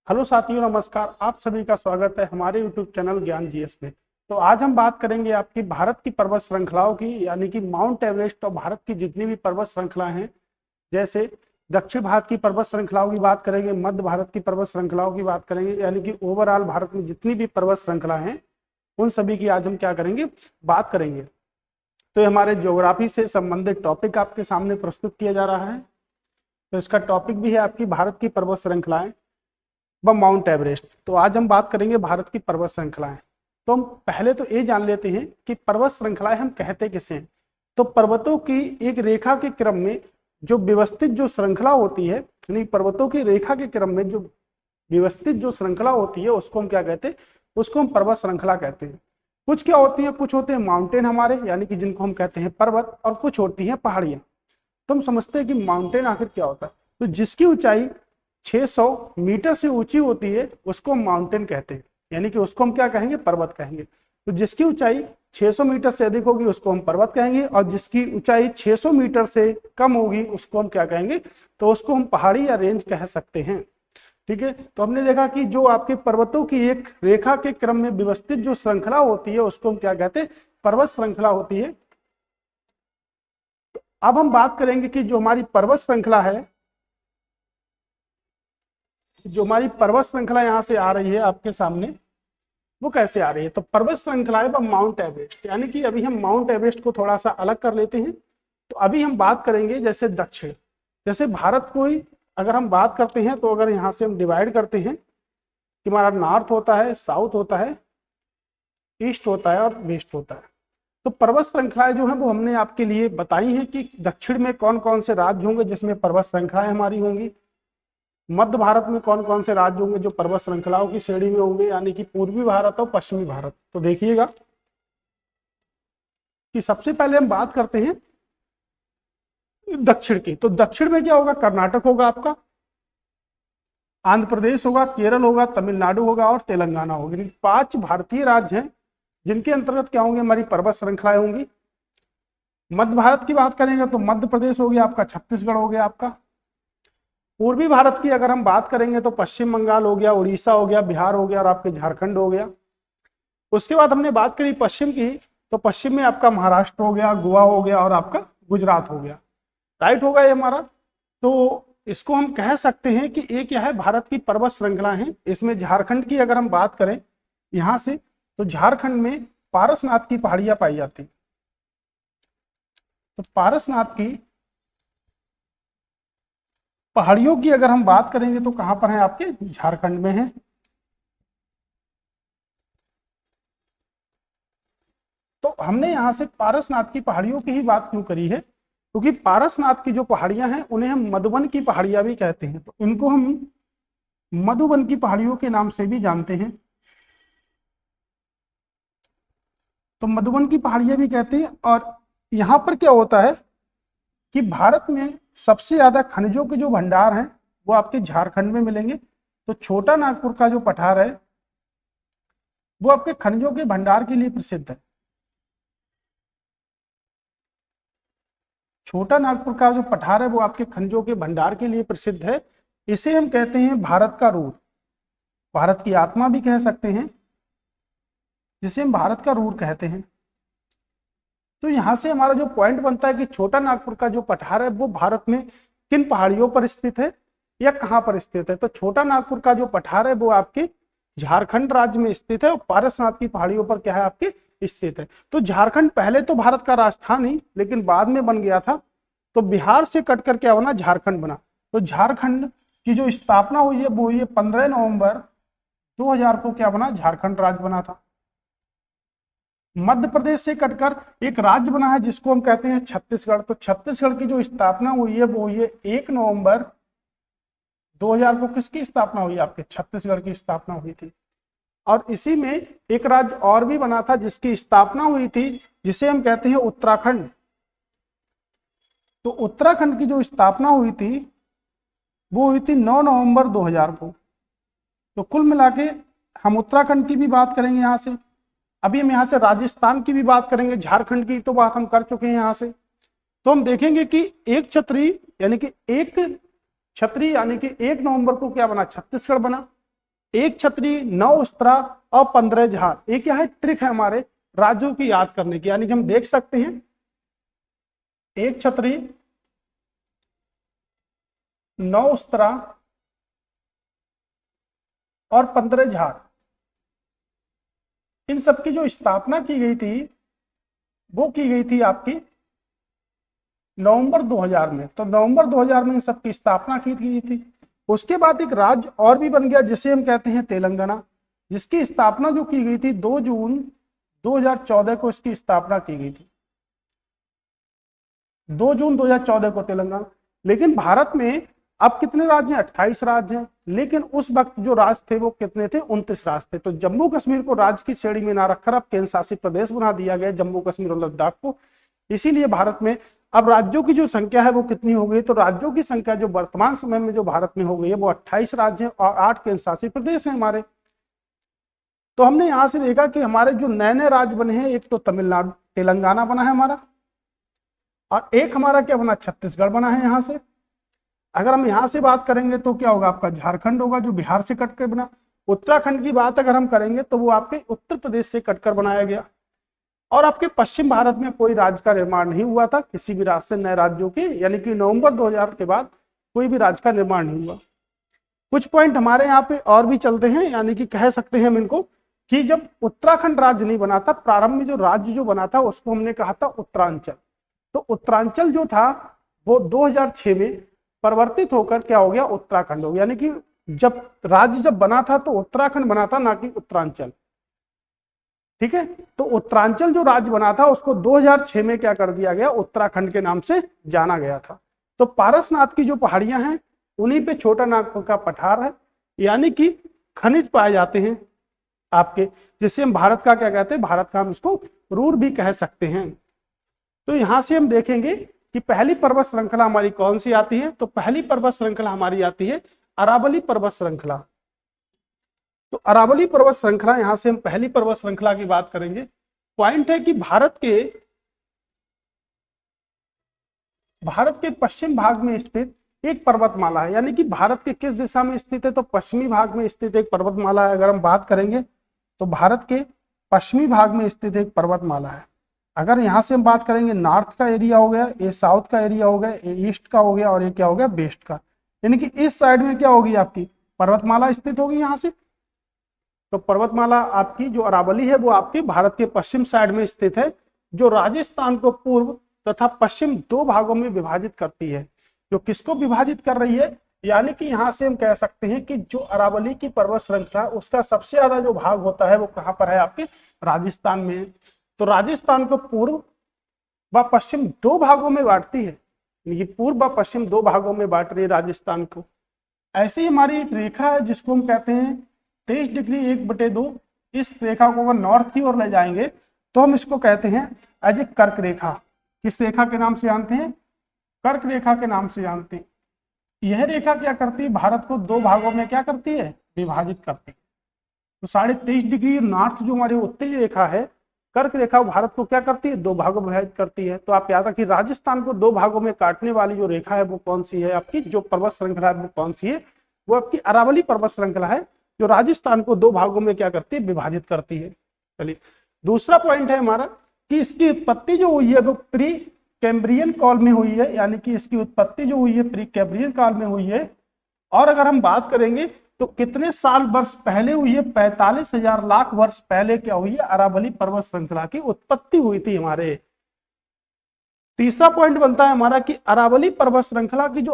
Hello साथियों, नमस्कार। आप सभी का स्वागत है हमारे यूट्यूब चैनल ज्ञान जीएस में। तो आज हम बात करेंगे आपकी भारत की पर्वत श्रृंखलाओं की, यानी कि माउंट एवरेस्ट और भारत की जितनी भी पर्वत श्रृंखलाएं हैं, जैसे दक्षिण भारत की पर्वत श्रृंखलाओं की बात करेंगे, मध्य भारत की पर्वत श्रृंखलाओं की बात करेंगे, यानी कि ओवरऑल भारत में जितनी भी पर्वत श्रृंखला हैं उन सभी की आज हम क्या करेंगे, बात करेंगे। तो ये हमारे ज्योग्राफी से संबंधित टॉपिक आपके सामने प्रस्तुत किया जा रहा है। तो इसका टॉपिक भी है आपकी भारत की पर्वत श्रृंखलाएं व माउंट एवरेस्ट। तो आज हम बात करेंगे भारत की पर्वत श्रृंखलाएं। तो हम पहले तो ये जान लेते हैं कि पर्वत श्रृंखलाएं हम कहते किसे हैं। तो पर्वतों की एक रेखा के क्रम में जो व्यवस्थित जो श्रृंखला होती है, यानी पर्वतों की रेखा के क्रम में जो व्यवस्थित जो श्रृंखला होती है उसको हम क्या कहते हैं, उसको हम पर्वत श्रृंखला कहते हैं। कुछ क्या होती है, कुछ होते हैं माउंटेन हमारे, यानी कि जिनको हम कहते हैं पर्वत, और कुछ होती हैं पहाड़ियां। तो हम समझते हैं कि माउंटेन आखिर क्या होता है। तो जिसकी ऊंचाई 600 मीटर से ऊंची होती है उसको हम माउंटेन कहते हैं, यानी कि उसको हम क्या कहेंगे, पर्वत कहेंगे। तो जिसकी ऊंचाई 600 मीटर से अधिक होगी उसको हम पर्वत कहेंगे, और जिसकी ऊंचाई 600 मीटर से कम होगी उसको हम क्या कहेंगे, तो उसको हम पहाड़ी या रेंज कह सकते हैं। ठीक है। तो हमने देखा कि जो आपके पर्वतों की एक रेखा के क्रम में व्यवस्थित जो श्रृंखला होती है उसको हम क्या कहते हैं, पर्वत श्रृंखला होती है। तो अब हम बात करेंगे कि जो हमारी पर्वत श्रृंखला है, जो हमारी पर्वत श्रृंखला यहाँ से आ रही है आपके सामने, वो कैसे आ रही है। तो पर्वत श्रृंखला है माउंट एवरेस्ट, यानी कि अभी हम माउंट एवरेस्ट को थोड़ा सा अलग कर लेते हैं। तो अभी हम बात करेंगे जैसे दक्षिण, जैसे भारत को ही अगर हम बात करते हैं, तो अगर यहाँ से हम डिवाइड करते हैं कि हमारा नॉर्थ होता है, साउथ होता है, ईस्ट होता है और वेस्ट होता है। तो पर्वत श्रृंखलाएं जो है वो हमने आपके लिए बताई हैं कि दक्षिण में कौन कौन से राज्य होंगे जिसमें पर्वत श्रृंखलाएं हमारी होंगी, मध्य भारत में कौन कौन से राज्य होंगे जो पर्वत श्रृंखलाओं की श्रेणी में होंगे, यानी कि पूर्वी भारत और पश्चिमी भारत। तो देखिएगा कि सबसे पहले हम बात करते हैं दक्षिण की। तो दक्षिण में क्या होगा, कर्नाटक होगा, आपका आंध्र प्रदेश होगा, केरल होगा, तमिलनाडु होगा और तेलंगाना होगी। 5 भारतीय राज्य हैं जिनके अंतर्गत क्या होंगे, हमारी पर्वत श्रृंखलाएं होंगी। मध्य भारत की बात करेंगे तो मध्य प्रदेश हो गया आपका, छत्तीसगढ़ हो गया आपका। पूर्वी भारत की अगर हम बात करेंगे तो पश्चिम बंगाल हो गया, उड़ीसा हो गया, बिहार हो गया और आपके झारखंड हो गया। उसके बाद हमने बात करी पश्चिम की, तो पश्चिम में आपका महाराष्ट्र हो गया, गोवा हो गया और आपका गुजरात हो गया। राइट होगा ये हमारा। तो इसको हम कह सकते हैं कि एक यह है भारत की पर्वत श्रृंखला है। इसमें झारखंड की अगर हम बात करें यहाँ से, तो झारखंड में पारसनाथ की पहाड़ियां पाई जाती। तो पारसनाथ की पहाड़ियों की अगर हम बात करेंगे तो कहां पर है, आपके झारखंड में है। तो हमने यहां से पारसनाथ की पहाड़ियों की ही बात क्यों करी है, क्योंकि पारसनाथ की जो पहाड़ियां हैं उन्हें हम मधुबन की पहाड़ियां भी कहते हैं। तो इनको हम मधुबन की पहाड़ियों के नाम से भी जानते हैं। तो मधुबन की पहाड़ियां भी कहते हैं। और यहां पर क्या होता है कि भारत में सबसे ज्यादा खनिजों के जो भंडार हैं वो आपके झारखंड में मिलेंगे। तो छोटा नागपुर का जो पठार है वो आपके खनिजों के भंडार के लिए प्रसिद्ध है। छोटा नागपुर का जो पठार है वो आपके खनिजों के भंडार के लिए प्रसिद्ध है। इसे हम कहते हैं भारत का रूर, भारत की आत्मा भी कह सकते हैं, जिसे हम भारत का रूर कहते हैं। तो यहां से हमारा जो पॉइंट बनता है कि छोटा नागपुर का जो पठार है वो भारत में किन पहाड़ियों पर स्थित है या कहां पर स्थित है। तो छोटा नागपुर का जो पठार है वो आपके झारखंड राज्य में स्थित है और पारसनाथ की पहाड़ियों पर क्या है, आपके स्थित है। तो झारखंड पहले तो भारत का राजस्थान ही, लेकिन बाद में बन गया था। तो बिहार से कटकर क्या बना, झारखंड बना। तो झारखंड की जो स्थापना हुई है वो हुई है 15 नवंबर 2000 को क्या बना, झारखंड राज्य बना था। मध्य प्रदेश से कटकर एक राज्य बना है जिसको हम कहते हैं छत्तीसगढ़। तो छत्तीसगढ़ की जो स्थापना हुई है वो हुई है 1 नवंबर 2000 को। किसकी स्थापना हुई, आपके छत्तीसगढ़ की स्थापना हुई थी। और इसी में एक राज्य और भी बना था जिसकी स्थापना हुई थी, जिसे हम कहते हैं उत्तराखंड। तो उत्तराखंड की जो स्थापना हुई थी वो हुई थी 9 नवंबर 2000 को। तो कुल मिला के हम उत्तराखंड की भी बात करेंगे यहाँ से। अभी हम यहाँ से राजस्थान की भी बात करेंगे, झारखंड की तो बात हम कर चुके हैं यहाँ से। तो हम देखेंगे कि एक छतरी यानी कि 1 नवंबर को क्या बना, छत्तीसगढ़ बना। एक छतरी, 9 उस्तरा और 15 झार। ये क्या है, ट्रिक है हमारे राज्यों की याद करने की, यानी कि हम देख सकते हैं एक छतरी, 9 उस्तरा और 15 झार, इन सब की जो स्थापना की गई थी वो की गई थी आपकी नवंबर 2000 में। तो नवंबर 2000 में इन सब की स्थापना की गई थी। उसके बाद एक राज्य और भी बन गया जिसे हम कहते हैं तेलंगाना, जिसकी स्थापना जो की गई थी 2 जून 2014 को इसकी स्थापना की गई थी, 2 जून 2014 को तेलंगाना। लेकिन भारत में अब कितने राज्य हैं, 28 राज्य हैं, लेकिन उस वक्त जो राज्य थे वो कितने थे, 29 राज्य थे। तो जम्मू कश्मीर को राज्य की श्रेणी में ना रखकर अब केंद्र शासित प्रदेश बना दिया गया जम्मू कश्मीर और लद्दाख को। इसीलिए भारत में अब राज्यों की जो संख्या है वो कितनी हो गई, तो राज्यों की संख्या जो वर्तमान समय में जो भारत में हो गई है वो 28 राज्य हैं और 8 केंद्र शासित प्रदेश हैं हमारे। तो हमने यहां से देखा कि हमारे जो नए नए राज्य बने हैं, एक तो तमिलनाडु तेलंगाना बना है हमारा, और एक हमारा क्या बना, छत्तीसगढ़ बना है यहाँ से। अगर हम यहाँ से बात करेंगे तो क्या होगा, आपका झारखंड होगा जो बिहार से कट कर बना। उत्तराखंड की बात अगर हम करेंगे तो वो आपके उत्तर प्रदेश से कटकर बनाया गया। और आपके पश्चिम भारत में कोई राज्य का निर्माण नहीं हुआ था किसी भी राज्य से, नए राज्यों के, यानी कि नवंबर 2000 के बाद कोई भी राज्य का निर्माण नहीं हुआ। कुछ पॉइंट हमारे यहाँ पे और भी चलते हैं, यानी कि कह सकते हैं हम इनको कि जब उत्तराखंड राज्य नहीं बना था, प्रारंभ में जो राज्य जो बना था उसको हमने कहा था उत्तरांचल। तो उत्तरांचल जो था वो 2006 में परिवर्तित होकर क्या हो गया, उत्तराखंड हो गया। यानी कि जब राज्य जब बना था तो उत्तराखंड बना था, ना कि उत्तरांचल। ठीक है, तो उत्तरांचल जो राज्य बना था उसको 2006 में क्या कर दिया गया, उत्तराखंड के नाम से जाना गया था। तो पारसनाथ की जो पहाड़ियां हैं उन्हीं पे छोटा नागपुर का पठार है, यानी कि खनिज पाए जाते हैं आपके, जिससे हम भारत का क्या कहते हैं, भारत का हम इसको रूर भी कह सकते हैं। तो यहां से हम देखेंगे कि पहली पर्वत श्रृंखला हमारी कौन सी आती है, तो पहली पर्वत श्रृंखला हमारी आती है अरावली पर्वत श्रृंखला। तो अरावली पर्वत श्रृंखला, यहां से हम पहली पर्वत श्रृंखला की बात करेंगे। पॉइंट है कि भारत के पश्चिम भाग में स्थित एक पर्वतमाला है, यानी कि भारत के किस दिशा में स्थित है, तो पश्चिमी भाग में स्थित एक पर्वतमाला है। अगर हम बात करेंगे तो भारत के पश्चिमी भाग में स्थित एक पर्वतमाला है। अगर यहां से हम बात करेंगे, नॉर्थ का एरिया हो गया, ये साउथ का एरिया हो गया, ये ईस्ट का हो गया, और ये क्या हो गया, वेस्ट का। यानी कि इस साइड में क्या होगी, आपकी पर्वतमाला स्थित होगी यहां से। तो पर्वतमाला आपकी जो अरावली है वो आपके भारत के पश्चिम साइड में स्थित है, जो राजस्थान को पूर्व तथा पश्चिम 2 भागों में विभाजित करती है। जो किसको विभाजित कर रही है, यानी कि यहां से हम कह सकते हैं कि जो अरावली की पर्वत श्रृंखला उसका सबसे ज्यादा जो भाग होता है वो कहां पर है, आपके राजस्थान में है। तो राजस्थान को पूर्व व पश्चिम 2 भागों में बांटती है, ये पूर्व व पश्चिम 2 भागों में बांट रही है राजस्थान को। ऐसी ही हमारी एक रेखा है जिसको हम कहते हैं 23 डिग्री 1/2। इस रेखा को अगर नॉर्थ की ओर ले जाएंगे तो हम इसको कहते हैं एज ए कर्क रेखा। किस रेखा के नाम से जानते हैं, कर्क रेखा के नाम से जानते हैं। यह रेखा क्या करती है, भारत को 2 भागों में क्या करती है, विभाजित करती है। तो 23.5 डिग्री नॉर्थ जो हमारी उत्तरी रेखा है, कर्क रेखा, भारत को क्या करती है, 2 भागों में विभाजित करती है। तो आप याद रखिए, राजस्थान को 2 भागों में काटने वाली जो रेखा है वो कौन सी है, आपकी जो पर्वत श्रृंखला है वो कौन सी है, वो आपकी अरावली पर्वत श्रृंखला है, जो राजस्थान को 2 भागों में क्या करती है, विभाजित करती है। चलिए, दूसरा पॉइंट है हमारा कि इसकी उत्पत्ति जो हुई है वो प्री कैम्ब्रियन काल में हुई है, यानी कि इसकी उत्पत्ति जो हुई है प्री कैम्ब्रियन काल में हुई है। और अगर हम बात करेंगे तो कितने साल वर्ष पहले हुई है, 45,000 लाख वर्ष पहले क्या हुई है, अरावली पर्वत श्रृंखला की उत्पत्ति हुई थी हमारे। तीसरा पॉइंट बनता है हमारा कि अरावली पर्वत श्रृंखला की जो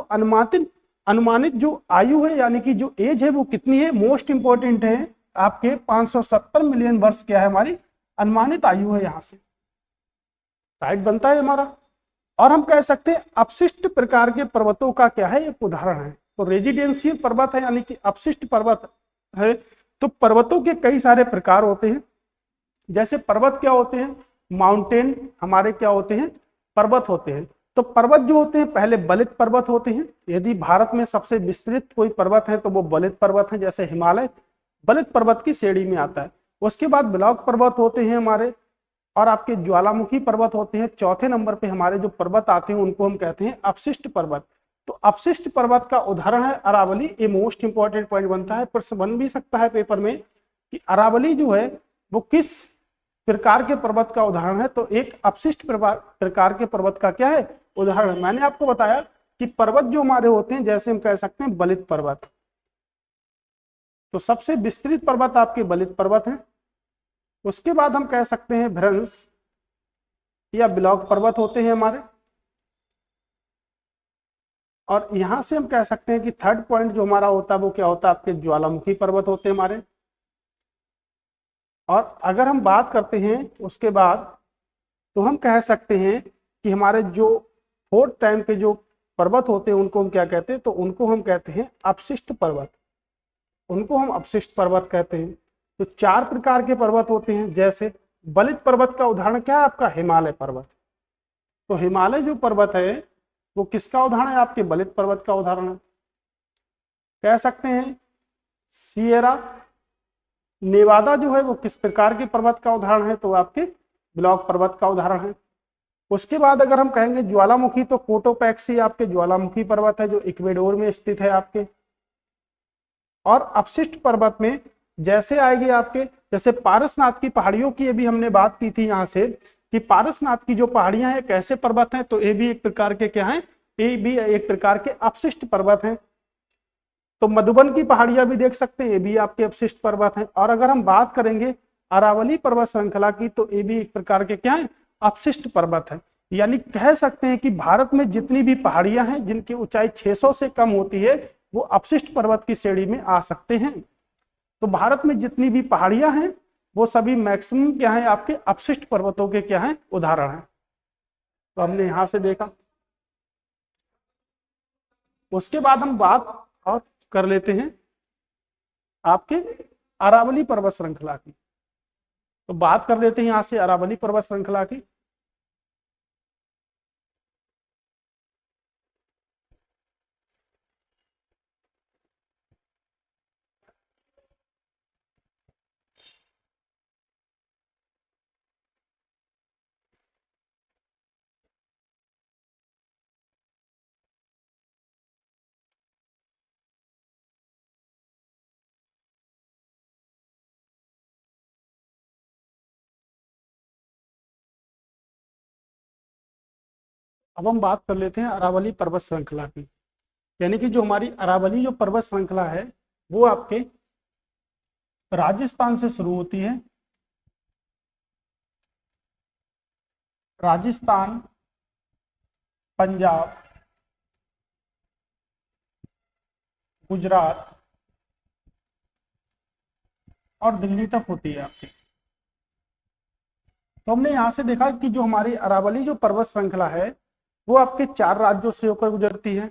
अनुमानित जो आयु है, यानी कि जो एज है वो कितनी है, मोस्ट इंपॉर्टेंट है आपके 570 मिलियन वर्ष क्या है हमारी अनुमानित आयु है, यहां से राइट बनता है हमारा। और हम कह सकते हैं अपशिष्ट प्रकार के पर्वतों का क्या है, एक उदाहरण है। तो रेजिडेंशियल पर्वत है, यानी कि अपशिष्ट पर्वत है। तो पर्वतों के कई सारे प्रकार होते हैं। जैसे पर्वत क्या होते हैं, माउंटेन हमारे क्या होते हैं, पर्वत होते हैं। तो पर्वत जो होते हैं पहले बलित पर्वत होते हैं। यदि भारत में सबसे विस्तृत कोई पर्वत है तो वो बलित पर्वत है, जैसे हिमालय बलित पर्वत की श्रेणी में आता है। उसके बाद ब्लॉक पर्वत होते हैं हमारे, और आपके ज्वालामुखी पर्वत होते हैं। चौथे नंबर पे हमारे जो पर्वत आते हैं उनको हम कहते हैं अपशिष्ट पर्वत। तो अपशिष्ट पर्वत का उदाहरण है अरावली। ये मोस्ट इंपॉर्टेंट पॉइंट बनता है, प्रश्न बन भी सकता है पेपर में कि अरावली जो है वो किस प्रकार के पर्वत का उदाहरण है। तो एक अपशिष्ट प्रकार के पर्वत का क्या है, उदाहरण है। मैंने आपको बताया कि पर्वत जो हमारे होते हैं, जैसे हम कह सकते हैं बलित पर्वत, तो सबसे विस्तृत पर्वत आपके बलित पर्वत है। उसके बाद हम कह सकते हैं भ्रंश या ब्लॉक पर्वत होते हैं हमारे। और यहां से हम कह सकते हैं कि थर्ड पॉइंट जो हमारा होता है वो क्या होता है, आपके ज्वालामुखी पर्वत होते हैं हमारे। और अगर हम बात करते हैं उसके बाद, तो हम कह सकते हैं कि हमारे जो फोर्थ टाइम के जो पर्वत होते हैं उनको हम क्या कहते हैं, तो उनको हम कहते हैं अपशिष्ट पर्वत, उनको हम अपशिष्ट पर्वत कहते हैं। तो 4 प्रकार के पर्वत होते हैं। जैसे बलित पर्वत का उदाहरण क्या है, आपका हिमालय पर्वत। तो हिमालय जो पर्वत है वो किसका उदाहरण है, आपके बलित पर्वत का उदाहरण है। कह सकते हैं सियरा नेवादा जो है वो किस प्रकार के पर्वत का उदाहरण है, तो आपके ब्लॉक पर्वत का उदाहरण है। उसके बाद अगर हम कहेंगे ज्वालामुखी, तो कोटोपैक्सी आपके ज्वालामुखी पर्वत है जो इक्वेडोर में स्थित है आपके। और अपशिष्ट पर्वत में जैसे आएगी आपके, जैसे पारसनाथ की पहाड़ियों की अभी हमने बात की थी यहाँ से कि पारसनाथ की जो पहाड़ियां हैं कैसे पर्वत हैं, तो ये भी एक प्रकार के क्या हैं, ये भी एक प्रकार के अपशिष्ट पर्वत हैं। तो मधुबन की पहाड़ियां भी देख सकते हैं, ये भी आपके अपशिष्ट पर्वत हैं। और अगर हम बात करेंगे अरावली पर्वत श्रृंखला की, तो ये भी एक प्रकार के क्या है, अपशिष्ट पर्वत है। यानी कह सकते हैं कि भारत में जितनी भी पहाड़ियां हैं जिनकी ऊंचाई 600 से कम होती है वो अपशिष्ट पर्वत की श्रेणी में आ सकते हैं। तो भारत में जितनी भी पहाड़ियां हैं वो सभी मैक्सिमम क्या है, आपके अपशिष्ट पर्वतों के क्या है, उदाहरण हैं। तो हमने यहां से देखा। उसके बाद हम बात और कर लेते हैं आपके अरावली पर्वत श्रृंखला की। तो बात कर लेते हैं यहां से अरावली पर्वत श्रृंखला की। अब हम बात कर लेते हैं अरावली पर्वत श्रृंखला की। यानी कि जो हमारी अरावली जो पर्वत श्रृंखला है वो आपके राजस्थान से शुरू होती है। राजस्थान, पंजाब, गुजरात और दिल्ली तक होती है आपकी। तो हमने यहां से देखा कि जो हमारी अरावली जो पर्वत श्रृंखला है वो आपके 4 राज्यों से होकर गुजरती है।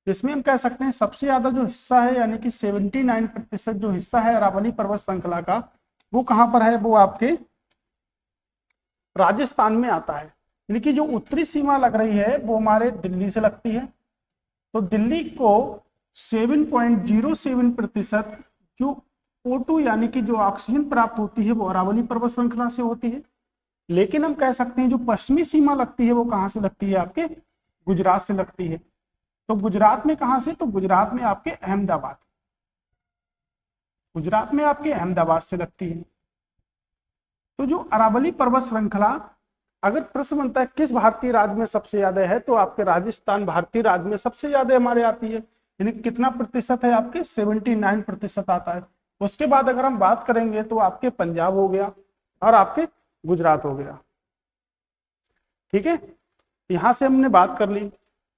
इसमें हम कह सकते हैं सबसे ज्यादा जो हिस्सा है, यानी कि 79% जो हिस्सा है अरावली पर्वत श्रृंखला का, वो कहां पर है, वो आपके राजस्थान में आता है। यानी कि जो उत्तरी सीमा लग रही है वो हमारे दिल्ली से लगती है। तो दिल्ली को 7.07% जो O2 यानी कि जो ऑक्सीजन प्राप्त होती है वो अरावली पर्वत श्रृंखला से होती है। लेकिन हम कह सकते हैं जो पश्चिमी सीमा लगती है वो कहां से लगती है, आपके गुजरात से लगती है। तो गुजरात में कहां से, तो गुजरात में आपके अहमदाबाद, गुजरात में आपके अहमदाबाद से लगती है। तो जो अरावली पर्वत श्रृंखला, अगर प्रश्न बनता है किस भारतीय राज्य में सबसे ज्यादा है, तो आपके राजस्थान भारतीय राज्य में सबसे ज्यादा हमारे आती है। यानी कितना प्रतिशत है, आपके 79% आता है। उसके बाद अगर हम बात करेंगे तो आपके पंजाब हो गया और आपके गुजरात हो गया। ठीक है, यहां से हमने बात कर ली,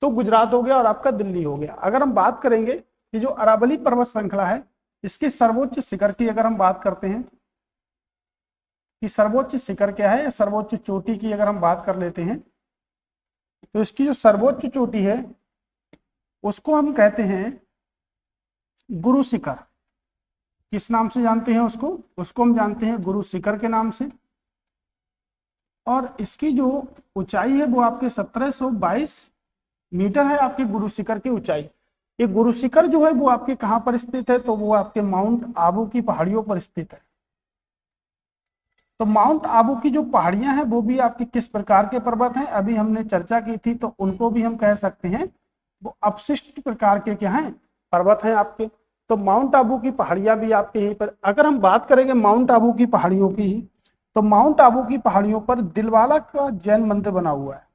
तो गुजरात हो गया और आपका दिल्ली हो गया। अगर हम बात करेंगे कि जो अरावली पर्वत श्रृंखला है इसके सर्वोच्च शिखर की अगर हम बात करते हैं कि सर्वोच्च शिखर क्या है, सर्वोच्च चोटी की अगर हम बात कर लेते हैं, तो इसकी जो सर्वोच्च चोटी है उसको हम कहते हैं गुरु शिखर। किस नाम से जानते हैं उसको, उसको हम जानते हैं गुरु शिखर के नाम से। और इसकी जो ऊंचाई है वो आपके 1722 मीटर है, आपके गुरु शिखर की ऊंचाई। ये गुरु शिखर जो है वो आपके कहां पर स्थित है, तो वो आपके माउंट आबू की पहाड़ियों पर स्थित है। तो माउंट आबू की जो पहाड़ियां हैं वो भी आपके किस प्रकार के पर्वत हैं, अभी हमने चर्चा की थी, तो उनको भी हम कह सकते हैं वो अपशिष्ट प्रकार के क्या हैं, पर्वत हैं आपके। तो माउंट आबू की पहाड़ियां भी आपके यहीं पर। अगर हम बात करेंगे माउंट आबू की पहाड़ियों की, तो माउंट आबू की पहाड़ियों पर दिलवाड़ा का जैन मंदिर बना हुआ है।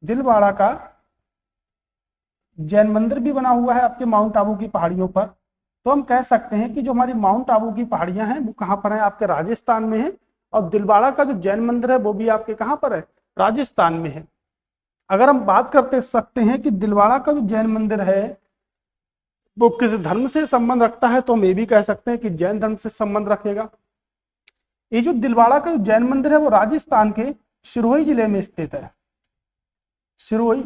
दिलवाड़ा का जैन मंदिर भी बना हुआ है आपके माउंट आबू की पहाड़ियों पर। तो हम कह सकते हैं कि जो हमारी माउंट आबू की पहाड़ियां हैं वो कहाँ पर है, आपके राजस्थान में है। और दिलवाड़ा का जो जैन मंदिर है वो भी आपके कहाँ पर है, राजस्थान में है। अगर हम बात करते सकते हैं कि दिलवाड़ा का जो जैन मंदिर है वो किस धर्म से संबंध रखता है, तो हम ये भी कह सकते हैं कि जैन धर्म से संबंध रखेगा। ये जो दिलवाड़ा का जो जैन मंदिर है वो राजस्थान के सिरोही जिले में स्थित है। सिरोही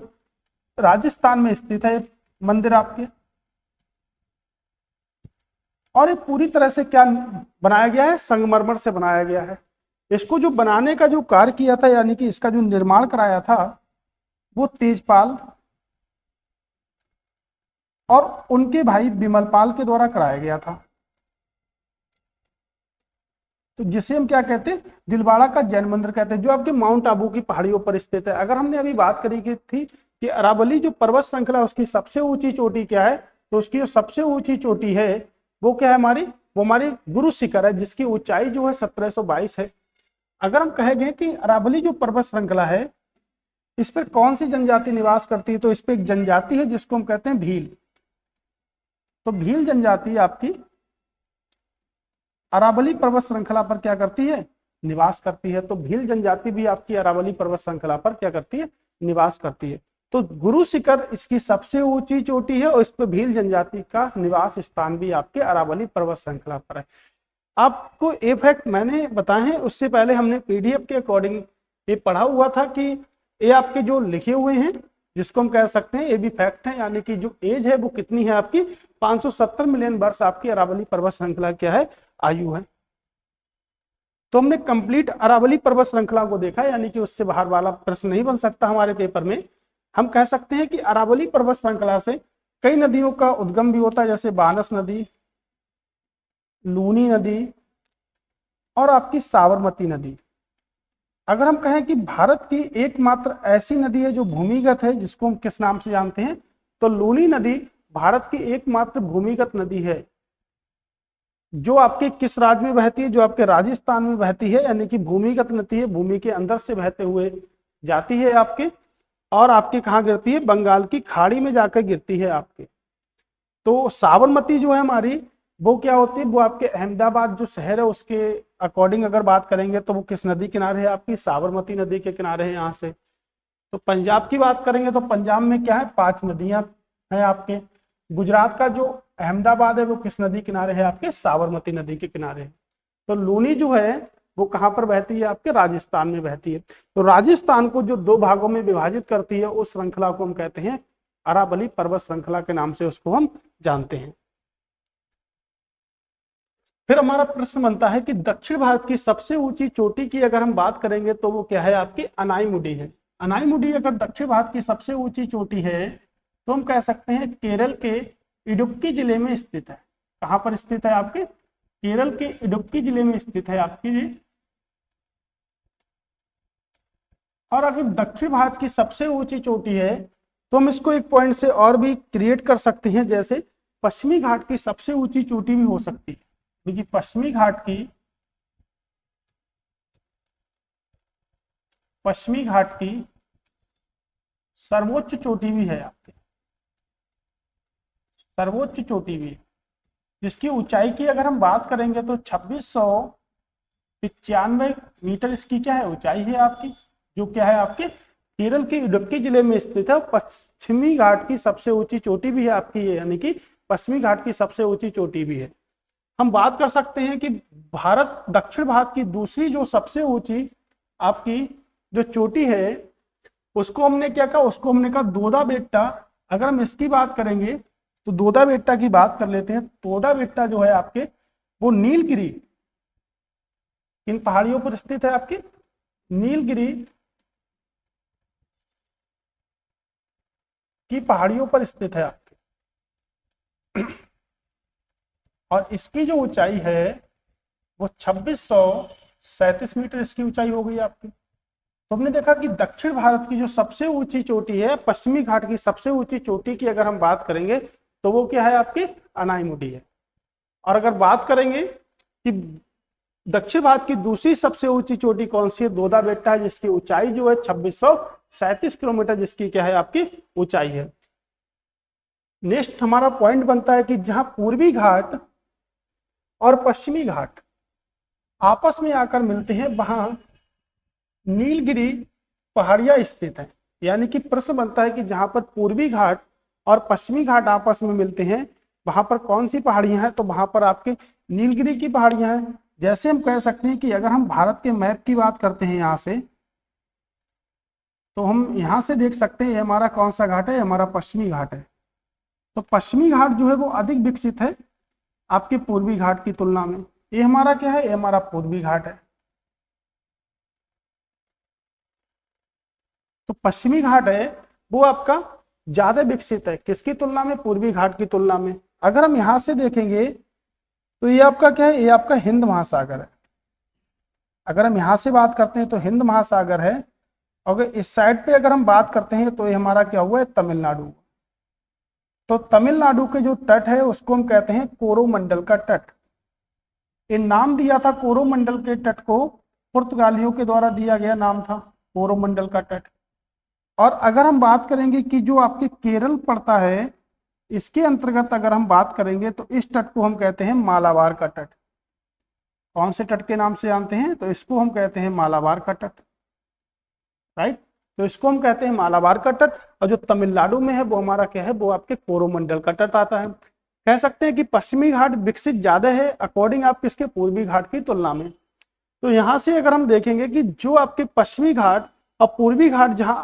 राजस्थान में स्थित है मंदिर आपके। और ये पूरी तरह से क्या बनाया गया है, संगमरमर से बनाया गया है। इसको जो बनाने का जो कार्य किया था, यानी कि इसका जो निर्माण कराया था, वो तेजपाल और उनके भाई बिमलपाल के द्वारा कराया गया था। तो जिसे हम क्या कहते हैं, दिलवाड़ा का जैन मंदिर कहते हैं, जो आपके माउंट आबू की पहाड़ियों पर स्थित है। अगर हमने अभी बात करी की थी कि अरावली जो पर्वत श्रृंखला उसकी सबसे ऊंची चोटी क्या है, तो उसकी जो सबसे ऊंची चोटी है वो क्या है हमारी, वो हमारी गुरु शिखर है, जिसकी ऊंचाई जो है 1722 है। अगर हम कहेंगे कि अरावली जो पर्वत श्रृंखला है इस पर कौन सी जनजाति निवास करती है, तो इस पर एक जनजाति है जिसको हम कहते हैं भील। तो भील जनजाति आपकी अरावली पर्वत श्रृंखला पर क्या करती है, निवास करती है। तो भील जनजाति भी आपकी अरावली पर्वत श्रृंखला पर क्या करती है, निवास करती है। तो गुरु शिखर इसकी सबसे ऊंची चोटी है और इस पर भील जनजाति का निवास स्थान भी आपके अरावली पर्वत श्रृंखला पर है। आपको ये फैक्ट मैंने बताए हैं, उससे पहले हमने पीडीएफ के अकॉर्डिंग ये पढ़ा हुआ था कि ये आपके जो लिखे हुए हैं जिसको हम कह सकते हैं ये भी फैक्ट है, यानी कि जो एज है वो कितनी है आपकी 570 मिलियन वर्ष आपकी अरावली पर्वत श्रृंखला क्या है, आयु है। तो हमने कंप्लीट अरावली पर्वत श्रृंखला को देखा, यानी कि उससे बाहर वाला प्रश्न नहीं बन सकता हमारे पेपर में। हम कह सकते हैं कि अरावली पर्वत श्रृंखला से कई नदियों का उद्गम भी होता है, जैसे बानस नदी, लूनी नदी और आपकी साबरमती नदी। अगर हम कहें कि भारत की एकमात्र ऐसी नदी है जो भूमिगत है, जिसको हम किस नाम से जानते हैं, तो लूनी नदी भारत की एकमात्र भूमिगत नदी है, जो आपके किस राज्य में बहती है, जो आपके राजस्थान में बहती है, यानी कि भूमिगत नदी है, भूमि के अंदर से बहते हुए जाती है आपके, और आपके कहाँ गिरती है, बंगाल की खाड़ी में जाकर गिरती है आपके। तो साबरमती जो है हमारी वो क्या होती है, वो आपके अहमदाबाद जो शहर है उसके अकॉर्डिंग अगर बात करेंगे तो वो किस नदी किनारे है, आपकी साबरमती नदी के किनारे है यहाँ से। तो पंजाब की बात करेंगे तो पंजाब में क्या है, 5 नदियां हैं आपके। गुजरात का जो अहमदाबाद है वो किस नदी किनारे है, आपके साबरमती नदी के किनारे है। तो लूनी जो है वो कहाँ पर बहती है, आपके राजस्थान में बहती है। तो राजस्थान को जो 2 भागों में विभाजित करती है उस श्रृंखला को हम कहते हैं अरावली पर्वत श्रृंखला के नाम से उसको हम जानते हैं। फिर हमारा प्रश्न बनता है कि दक्षिण भारत की सबसे ऊंची चोटी की अगर हम बात करेंगे तो वो क्या है, आपकी अनाईमुडी है। अनाईमुडी अगर दक्षिण भारत की सबसे ऊंची चोटी है तो हम कह सकते हैं केरल के इडुक्की जिले में स्थित है। कहां पर स्थित है, आपके केरल के इडुक्की जिले में स्थित है आपकी। और अगर दक्षिण भारत की सबसे ऊंची चोटी है तो हम इसको एक पॉइंट से और भी क्रिएट कर सकते हैं, जैसे पश्चिमी घाट की सबसे ऊंची चोटी भी हो सकती है, क्योंकि पश्चिमी घाट की सर्वोच्च चोटी भी है आपके, सर्वोच्च चोटी भी, जिसकी ऊंचाई की अगर हम बात करेंगे तो 2695 मीटर इसकी क्या है, ऊंचाई है आपकी, जो क्या है आपके केरल के इडुक्की जिले में स्थित है। पश्चिमी घाट की सबसे ऊंची चोटी भी है आपकी ये, यानी कि पश्चिमी घाट की सबसे ऊंची चोटी भी है। हम बात कर सकते हैं कि भारत दक्षिण भारत की दूसरी जो सबसे ऊंची आपकी जो चोटी है उसको हमने क्या कहा, उसको हमने कहा दोदा बेट्टा। अगर हम इसकी बात करेंगे तो दोदा बेट्टा की बात कर लेते हैं। दोदा बेट्टा जो है आपके वो नीलगिरी, किन पहाड़ियों पर स्थित है, आपके नीलगिरी की पहाड़ियों पर स्थित है आपके। और इसकी जो ऊंचाई है वो 2637 मीटर इसकी ऊंचाई हो गई आपकी। तो हमने देखा कि दक्षिण भारत की जो सबसे ऊंची चोटी है, पश्चिमी घाट की सबसे ऊंची चोटी की अगर हम बात करेंगे तो वो क्या है, आपकी अनाईमुडी है। और अगर बात करेंगे कि दक्षिण भारत की दूसरी सबसे ऊंची चोटी कौन सी है, दोदा बेट्टा है, जिसकी ऊंचाई जो है 2637 किलोमीटर, जिसकी क्या है, आपकी ऊंचाई है। नेक्स्ट हमारा पॉइंट बनता है कि जहां पूर्वी घाट और पश्चिमी घाट आपस में आकर मिलते हैं वहां नीलगिरी पहाड़ियां स्थित हैं। यानी कि प्रश्न बनता है कि जहां पर पूर्वी घाट और पश्चिमी घाट आपस में मिलते हैं वहां पर कौन सी पहाड़ियां हैं, तो वहां पर आपके नीलगिरी की पहाड़ियां हैं। जैसे हम कह सकते हैं कि अगर हम भारत के मैप की बात करते हैं यहाँ से, तो हम यहाँ से देख सकते हैं ये हमारा कौन सा घाट है, हमारा पश्चिमी घाट है। तो पश्चिमी घाट जो है वो अधिक विकसित है आपके पूर्वी घाट की तुलना में। ये हमारा क्या है, ये हमारा पूर्वी घाट है। तो पश्चिमी घाट है वो आपका ज्यादा विकसित है, किसकी तुलना में, पूर्वी घाट की तुलना में। अगर हम यहां से देखेंगे तो ये आपका क्या है, ये आपका हिंद महासागर है। अगर हम यहां से बात करते हैं तो हिंद महासागर है। अगर इस साइड पे अगर हम बात करते हैं तो ये हमारा क्या हुआ है, तमिलनाडु। तो तमिलनाडु के जो तट है उसको हम कहते हैं कोरोमंडल का तट। ये नाम दिया था कोरोमंडल के तट को, पुर्तगालियों के द्वारा दिया गया नाम था कोरोमंडल का तट। और अगर हम बात करेंगे कि जो आपके केरल पड़ता है, इसके अंतर्गत अगर हम बात करेंगे तो इस तट को हम कहते हैं मालाबार का तट। कौन से तट के नाम से जानते हैं, तो इसको हम कहते हैं मालाबार का तट, राइट। तो इसको हम कहते हैं मालाबार का तट। और जो तमिलनाडु में है वो हमारा क्या है, वो आपके कोरोमंडल का तट आता है। कह सकते हैं कि पश्चिमी घाट विकसित ज्यादा है अकॉर्डिंग आप किसके, पूर्वी घाट की तुलना में। तो यहां से अगर हम देखेंगे कि जो आपके पश्चिमी घाट और पूर्वी घाट जहां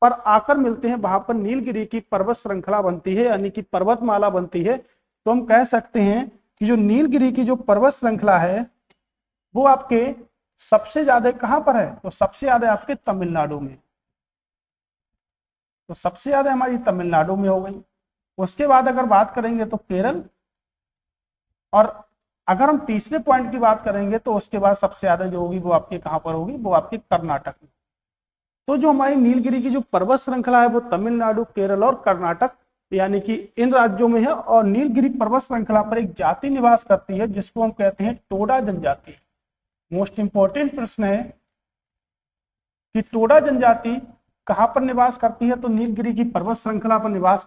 पर आकर मिलते हैं वहां पर नीलगिरी की पर्वत श्रृंखला बनती है, यानी कि पर्वतमाला बनती है। तो हम कह सकते हैं कि जो नीलगिरी की जो पर्वत श्रृंखला है वो आपके सबसे ज्यादा कहां पर है, तो सबसे ज्यादा आपके तमिलनाडु में। तो सबसे ज्यादा हमारी तमिलनाडु में हो गई। उसके बाद अगर बात करेंगे तो केरल, और अगर हम तीसरे पॉइंट की बात करेंगे तो उसके बाद सबसे ज्यादा जो होगी वो आपके कहां पर होगी, वो आपके कर्नाटक में। तो जो हमारी नीलगिरी की जो पर्वत श्रृंखला है वो तमिलनाडु, केरल और कर्नाटक यानी कि इन राज्यों में है। और नीलगिरी पर्वत श्रृंखला पर एक जाति निवास करती है जिसको हम कहते हैं टोडा जनजाति। मोस्ट इंपॉर्टेंट प्रश्न है कि टोडा जनजाति कहां पर निवास करती है, तो नीलगिरी की पर्वत श्रृंखला पर निवास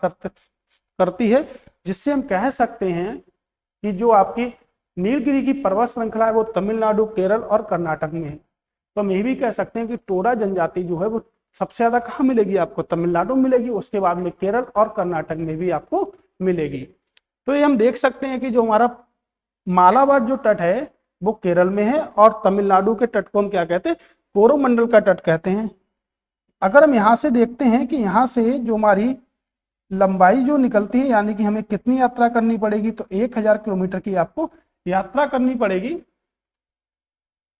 करती है, जिससे हम कह सकते हैं कि जो आपकी नीलगिरी की पर्वत श्रृंखला है वो तमिलनाडु, केरल और कर्नाटक में है। तो हम ये भी कह सकते हैं कि टोडा जनजाति जो है वो सबसे ज्यादा कहाँ मिलेगी आपको, तमिलनाडु मिलेगी, उसके बाद में केरल और कर्नाटक में भी आपको मिलेगी। तो ये हम देख सकते हैं कि जो हमारा मालाबार जो तट है वो केरल में है और तमिलनाडु के तट को हम क्या कहते हैं, कोरोमंडल का तट कहते हैं। अगर हम यहाँ से देखते हैं कि यहाँ से जो हमारी लंबाई जो निकलती है, यानी कि हमें कितनी यात्रा करनी पड़ेगी, तो 1000 किलोमीटर की आपको यात्रा करनी पड़ेगी,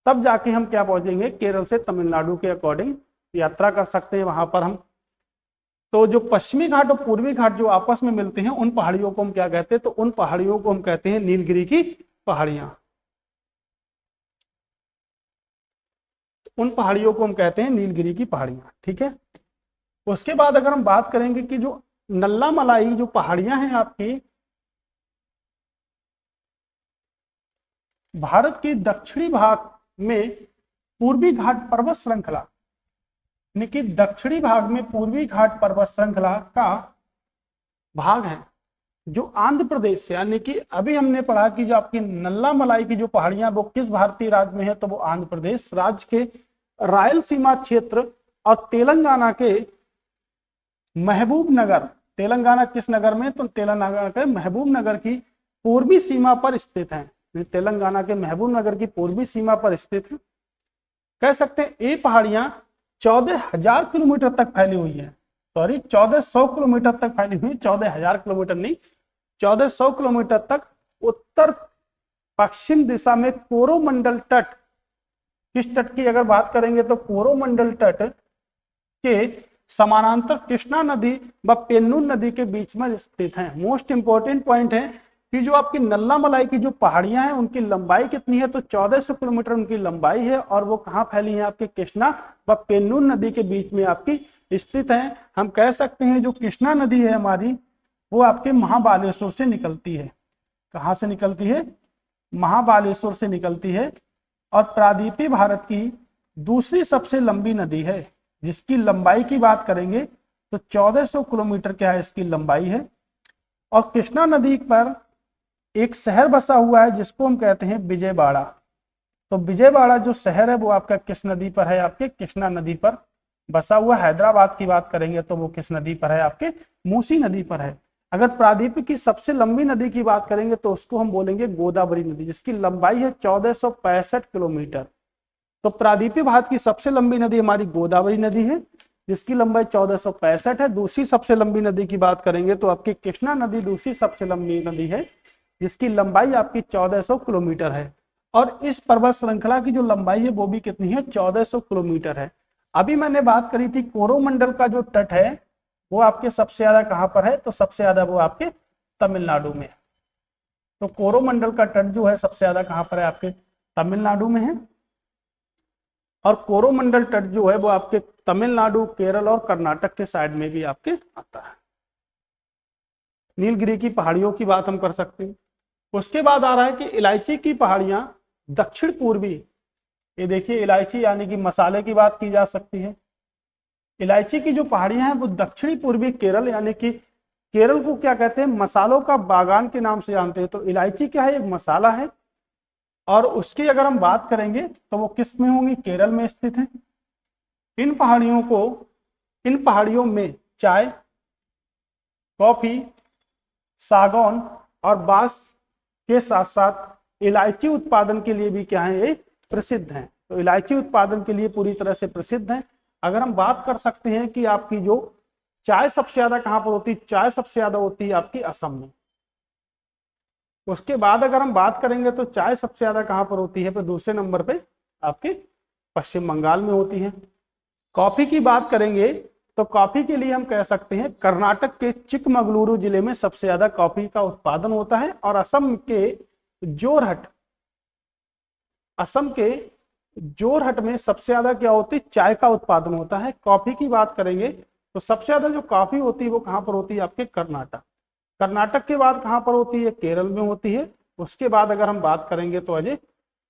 तब जाके हम क्या पहुंचेंगे, केरल से तमिलनाडु के अकॉर्डिंग यात्रा कर सकते हैं वहां पर हम। तो जो पश्चिमी घाट और पूर्वी घाट जो आपस में मिलते हैं उन पहाड़ियों को हम क्या कहते हैं, तो उन पहाड़ियों को हम कहते हैं नीलगिरी की पहाड़ियां। उन पहाड़ियों को हम कहते हैं नीलगिरी की पहाड़ियां, ठीक है। उसके बाद अगर हम बात करेंगे कि जो नल्ला मलाई जो पहाड़ियां हैं आपकी भारत के दक्षिणी भाग में पूर्वी घाट पर्वत श्रृंखला, यानी कि दक्षिणी भाग में पूर्वी घाट पर्वत श्रृंखला का भाग है जो आंध्र प्रदेश, यानी कि अभी हमने पढ़ा कि जो आपकी नल्ला मलाई की जो पहाड़ियां वो किस भारतीय राज्य में है, तो वो आंध्र प्रदेश राज्य के रायलसीमा क्षेत्र और तेलंगाना के महबूब नगर, तेलंगाना किस नगर में, तो तेलंगाना के महबूब नगर की पूर्वी सीमा पर स्थित है। तेलंगाना के महबूब नगर की पूर्वी सीमा पर स्थित है। कह सकते हैं ये पहाड़ियां 14,000 किलोमीटर तक फैली हुई है, सॉरी 1400 किलोमीटर तक फैली हुई, 14,000 किलोमीटर नहीं, 1400 किलोमीटर तक उत्तर पश्चिम दिशा में कोरोमंडल तट, किस तट की अगर बात करेंगे तो कोरोमंडल तट के समानांतर कृष्णा नदी व पेन्नूर नदी के बीच में स्थित है। मोस्ट इंपॉर्टेंट पॉइंट है कि जो आपकी नल्लामलाई की जो पहाड़ियां हैं उनकी लंबाई कितनी है, तो 1400 किलोमीटर उनकी लंबाई है, और वो कहाँ फैली है, आपके कृष्णा व पेन्नूर नदी के बीच में आपकी स्थित है। हम कह सकते हैं जो कृष्णा नदी है हमारी, वो आपके महाबालेश्वर से निकलती है। कहाँ से निकलती है, महाबालेश्वर से निकलती है, और प्रायद्वीपीय भारत की दूसरी सबसे लंबी नदी है, जिसकी लंबाई की बात करेंगे तो 1400 किलोमीटर क्या है इसकी लंबाई है। और कृष्णा नदी पर एक शहर बसा हुआ है जिसको हम कहते हैं विजयवाड़ा। तो विजयवाड़ा जो शहर है वो आपका किस नदी पर है, आपके कृष्णा नदी पर बसा हुआ। हैदराबाद की बात करेंगे तो वो किस नदी पर है, आपके मूसी नदी पर है। अगर प्रायद्वीप की सबसे लंबी नदी की बात करेंगे तो उसको हम बोलेंगे गोदावरी नदी, जिसकी लंबाई है 1465 किलोमीटर। तो प्रायद्वीपीय भारत की सबसे लंबी नदी हमारी गोदावरी नदी है, जिसकी लंबाई 1465 है। दूसरी सबसे लंबी नदी की बात करेंगे तो आपकी कृष्णा नदी दूसरी सबसे लंबी नदी है, जिसकी लंबाई आपकी 1400 किलोमीटर है। और इस पर्वत श्रृंखला की जो लंबाई है वो भी कितनी है, 1400 किलोमीटर है। अभी मैंने बात करी थी कोरोमंडल का जो तट है वो आपके सबसे ज्यादा कहां पर है, तो सबसे ज्यादा वो आपके तमिलनाडु में। तो कोरोमंडल का तट जो है सबसे ज्यादा कहां पर है, आपके तमिलनाडु में है। और कोरोमंडल तट जो है वो आपके तमिलनाडु, केरल और कर्नाटक के साइड में भी आपके आता है। नीलगिरी की पहाड़ियों की बात हम कर सकते हैं। उसके बाद आ रहा है कि इलायची की पहाड़ियां दक्षिण पूर्वी, ये देखिए इलायची यानी कि मसाले की बात की जा सकती है। इलायची की जो पहाड़ियां हैं वो दक्षिणी पूर्वी केरल, यानी कि केरल को क्या कहते हैं, मसालों का बागान के नाम से जानते हैं। तो इलायची क्या है, एक मसाला है, और उसकी अगर हम बात करेंगे तो वो किस में होंगी, केरल में स्थित है। इन पहाड़ियों में चाय, कॉफी, सागौन और बांस के साथ साथ इलायची उत्पादन के लिए भी क्या है, ये प्रसिद्ध हैं। तो इलायची उत्पादन के लिए पूरी तरह से प्रसिद्ध हैं। अगर हम बात कर सकते हैं कि आपकी जो चाय सबसे ज्यादा कहां पर होती है, चाय सबसे ज्यादा होती है आपकी असम में। उसके बाद अगर हम बात करेंगे तो चाय सबसे ज्यादा कहां पर होती है, तो दूसरे नंबर पे आपके पश्चिम बंगाल में होती है। कॉफी की बात करेंगे तो कॉफी के लिए हम कह सकते हैं कर्नाटक के चिकमगलुरु जिले में सबसे ज्यादा कॉफी का उत्पादन होता है, और असम के जोरहट में सबसे ज्यादा क्या होती है, चाय का उत्पादन होता है। कॉफी की बात करेंगे तो सबसे ज्यादा जो कॉफी होती है वो कहां पर होती है, आपके कर्नाटक। कर्नाटक के बाद कहां पर होती है, केरल में होती है। उसके बाद अगर हम बात करेंगे तो अजय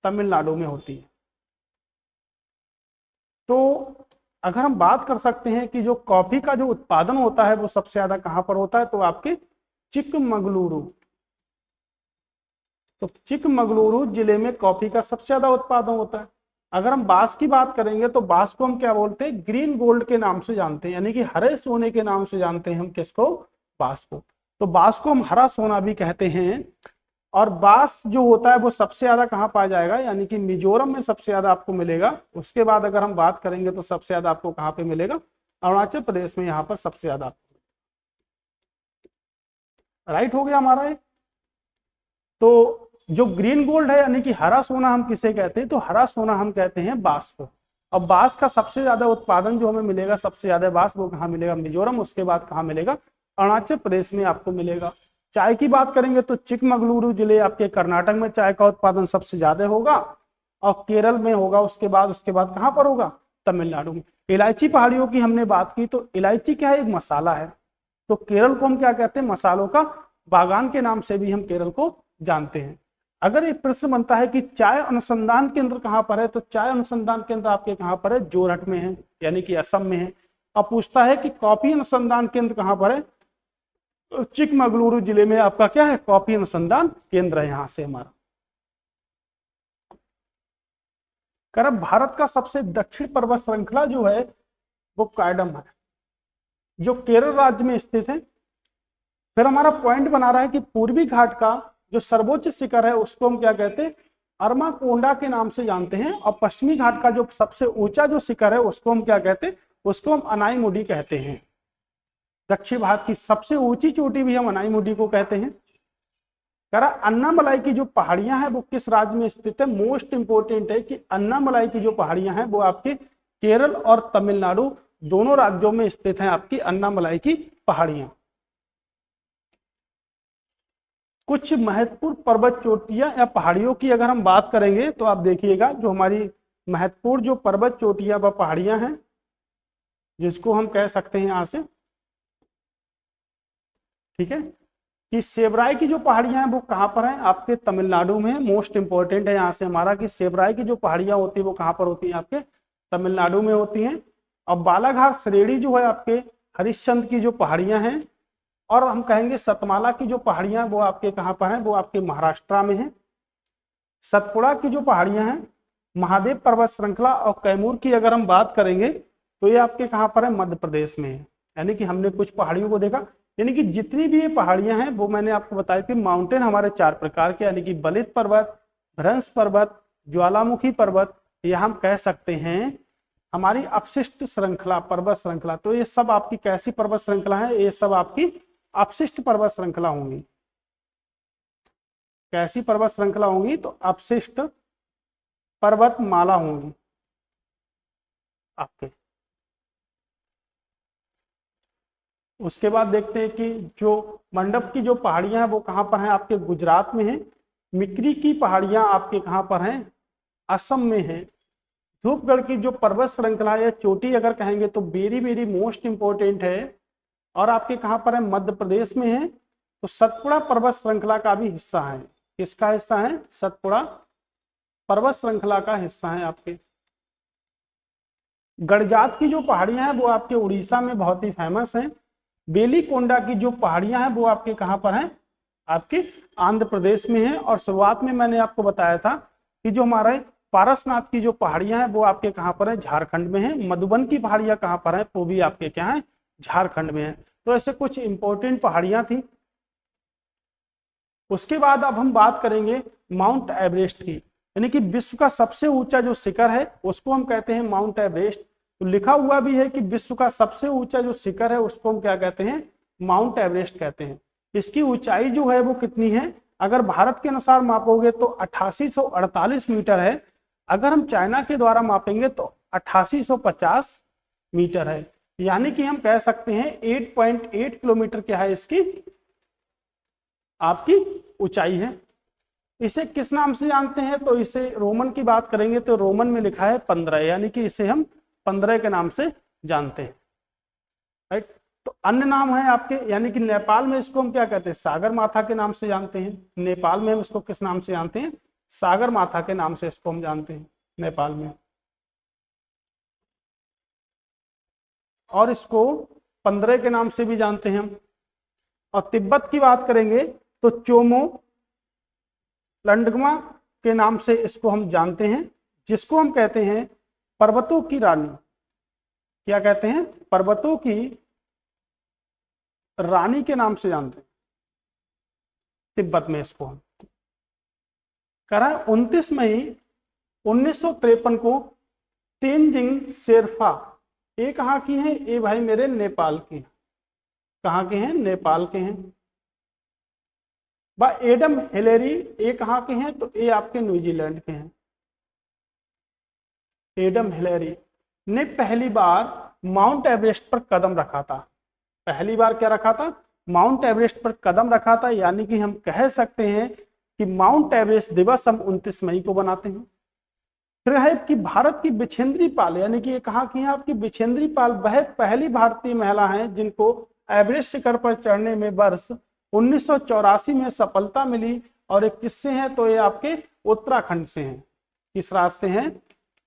तमिलनाडु में होती है। तो अगर हम बात कर सकते हैं कि जो कॉफी का जो उत्पादन होता है वो सबसे ज्यादा कहां पर होता है, तो आपके चिकमगलुरु। तो चिकमगलुरु जिले में कॉफी का सबसे ज्यादा उत्पादन होता है। अगर हम बांस की बात करेंगे तो बांस को हम क्या बोलते हैं, ग्रीन गोल्ड के नाम से जानते हैं, यानी कि हरे सोने के नाम से जानते हैं हम किसको, बांस को। तो बांस को हम हरा सोना भी कहते हैं। और बांस जो होता है वो सबसे ज्यादा कहाँ पाया जाएगा, यानी कि मिजोरम में सबसे ज्यादा आपको मिलेगा। उसके बाद अगर हम बात करेंगे तो सबसे ज्यादा आपको कहाँ पे मिलेगा, अरुणाचल प्रदेश में, यहाँ पर सबसे ज्यादा। राइट हो गया हमारा ये। तो जो ग्रीन गोल्ड है यानी कि हरा सोना हम किसे कहते हैं, तो हरा सोना हम कहते हैं बांस को। अब बांस का सबसे ज्यादा उत्पादन जो हमें मिलेगा, सबसे ज्यादा बांस, वो कहाँ मिलेगा, मिजोरम। उसके बाद कहाँ मिलेगा, अरुणाचल प्रदेश में आपको मिलेगा। चाय की बात करेंगे तो चिकमगलुरु जिले आपके कर्नाटक में चाय का उत्पादन सबसे ज्यादा होगा, और केरल में होगा। उसके बाद कहाँ पर होगा, तमिलनाडु में। इलायची पहाड़ियों की हमने बात की, तो इलायची क्या है, एक मसाला है। तो केरल को हम क्या कहते हैं, मसालों का बागान के नाम से भी हम केरल को जानते हैं। अगर एक प्रश्न बनता है कि चाय अनुसंधान केंद्र कहाँ पर है, तो चाय अनुसंधान केंद्र आपके कहाँ पर है, जोरहट में है, यानी कि असम में है। अब पूछता है कि कॉफी अनुसंधान केंद्र कहाँ पर है, तो चिकमगलुरु जिले में आपका क्या है, कॉफी अनुसंधान केंद्र है। यहां से हमारा करब भारत का सबसे दक्षिण पर्वत श्रृंखला जो है वो कायडम है, जो केरल राज्य में स्थित है। फिर हमारा पॉइंट बना रहा है कि पूर्वी घाट का जो सर्वोच्च शिखर है उसको हम क्या कहते हैं, अरमाकोंडा के नाम से जानते हैं। और पश्चिमी घाट का जो सबसे ऊंचा जो शिखर है उसको हम क्या कहते हैं, उसको हम अनाईमुडी कहते हैं। दक्षिण भारत की सबसे ऊंची चोटी भी हम अनाईमुडी को कहते हैं। कह रहा अन्नामलाई की जो पहाड़ियां हैं वो किस राज्य में स्थित है। मोस्ट इंपोर्टेंट है कि अन्नामलाई की जो पहाड़ियां हैं वो आपके केरल और तमिलनाडु दोनों राज्यों में स्थित हैं, आपकी अन्नामलाई की पहाड़ियां। कुछ महत्वपूर्ण पर्वत चोटियां या पहाड़ियों की अगर हम बात करेंगे तो आप देखिएगा जो हमारी महत्वपूर्ण जो पर्वत चोटियां व पहाड़ियां हैं जिसको हम कह सकते हैं यहां से, ठीक है, कि सेबराई की जो पहाड़ियां हैं वो कहां पर हैं, आपके तमिलनाडु में है। मोस्ट इंपॉर्टेंट है यहाँ से हमारा कि सेबराई की जो पहाड़ियां होती है वो कहां पर होती हैं, आपके तमिलनाडु में होती हैं। और बालाघाट श्रेणी जो है आपके हरिश्चंद्र की जो पहाड़ियां हैं, और हम कहेंगे सतमाला की जो पहाड़ियां वो आपके कहां पर हैं, वो आपके महाराष्ट्र में है। सतपुड़ा की जो पहाड़ियां हैं, महादेव पर्वत श्रृंखला और कैमूर की अगर हम बात करेंगे तो ये आपके कहां पर है, मध्य प्रदेश में है। यानी कि हमने कुछ पहाड़ियों को देखा, यानी कि जितनी भी ये पहाड़ियां हैं वो मैंने आपको बताई थी। माउंटेन हमारे 4 प्रकार के, यानी कि बलित पर्वत, भ्रंश पर्वत, ज्वालामुखी पर्वत, या हम कह सकते हैं हमारी अपशिष्ट श्रृंखला, पर्वत श्रृंखला। तो ये सब आपकी कैसी पर्वत श्रृंखला है, ये सब आपकी अपशिष्ट पर्वत श्रृंखला होंगी। कैसी पर्वत श्रृंखला होंगी, तो अपशिष्ट पर्वत माला होंगी आपके। उसके बाद देखते हैं कि जो मंडप की जो पहाड़ियां हैं वो कहां पर हैं, आपके गुजरात में है। मिक्री की पहाड़ियां आपके कहां पर हैं, असम में है। धूपगढ़ की जो पर्वत श्रृंखला या चोटी अगर कहेंगे तो वेरी वेरी मोस्ट इंपॉर्टेंट है, और आपके कहां पर है, मध्य प्रदेश में है। तो सतपुड़ा पर्वत श्रृंखला का भी हिस्सा है। किसका हिस्सा है, सतपुड़ा पर्वत श्रृंखला का हिस्सा है आपके। गड़जात की जो पहाड़ियां हैं वो आपके उड़ीसा में बहुत ही फेमस हैं। बेलीकोंडा की जो पहाड़ियां हैं वो आपके कहां पर हैं, आपके आंध्र प्रदेश में है। और शुरुआत में मैंने आपको बताया था कि जो हमारे पारसनाथ की जो पहाड़ियां हैं वो आपके कहां पर है, झारखंड में है। मधुबन की पहाड़ियां कहां पर है, वो भी आपके क्या है, झारखंड में है। तो ऐसे कुछ इंपॉर्टेंट पहाड़ियां थी। उसके बाद अब हम बात करेंगे माउंट एवरेस्ट की, यानी कि विश्व का सबसे ऊंचा जो शिखर है उसको हम कहते हैं माउंट एवरेस्ट। तो लिखा हुआ भी है कि विश्व का सबसे ऊंचा जो शिखर है उसको हम क्या कहते हैं, माउंट एवरेस्ट कहते हैं। इसकी ऊंचाई जो है वो कितनी है, अगर भारत के अनुसार मापोगे तो 8848 मीटर है। अगर हम चाइना के द्वारा मापेंगे तो 8850 मीटर है। यानी कि हम कह सकते हैं 8.8 किलोमीटर क्या है इसकी आपकी ऊंचाई है। इसे किस नाम से जानते हैं, तो इसे रोमन की बात करेंगे तो रोमन में लिखा है 15, यानी कि इसे हम 15 के नाम से जानते हैं, राइट। तो अन्य नाम है आपके, यानी कि नेपाल में इसको हम क्या कहते हैं, सागर माथा के नाम से जानते हैं। नेपाल में हम इसको किस नाम से जानते हैं, सागर माथा के नाम से इसको हम जानते हैं नेपाल में। और इसको 15 के नाम से भी जानते हैं हम। और तिब्बत की बात करेंगे तो चोमो लंडगमा के नाम से इसको हम जानते हैं, जिसको हम कहते हैं पर्वतों की रानी। क्या कहते हैं, पर्वतों की रानी के नाम से जानते हैं तिब्बत में इसको हम। करा 29 मई 1953 को तेनजिंग शेरपा, ये कहाँ की है, ये भाई मेरे नेपाल की। कहाँ के हैं, नेपाल के हैं। बा एडम हिलेरी, ये कहाँ के हैं, तो ये आपके न्यूजीलैंड के हैं। एडम हिलेरी ने पहली बार माउंट एवरेस्ट पर कदम रखा था। पहली बार क्या रखा था, माउंट एवरेस्ट पर कदम रखा था। यानी कि हम कह सकते हैं कि माउंट एवरेस्ट दिवस हम 29 मई को बनाते हैं। फिर है कि भारत की बिछेंद्री पाल, यानी कि ये कहाँ की है आपकी बिछेंद्री पाल, वह पहली भारतीय महिला हैं जिनको एवरेस्ट शिखर पर चढ़ने में वर्ष 1984 में सफलता मिली। और एक किससे हैं, तो ये आपके उत्तराखंड से हैं। किस राज्य से हैं,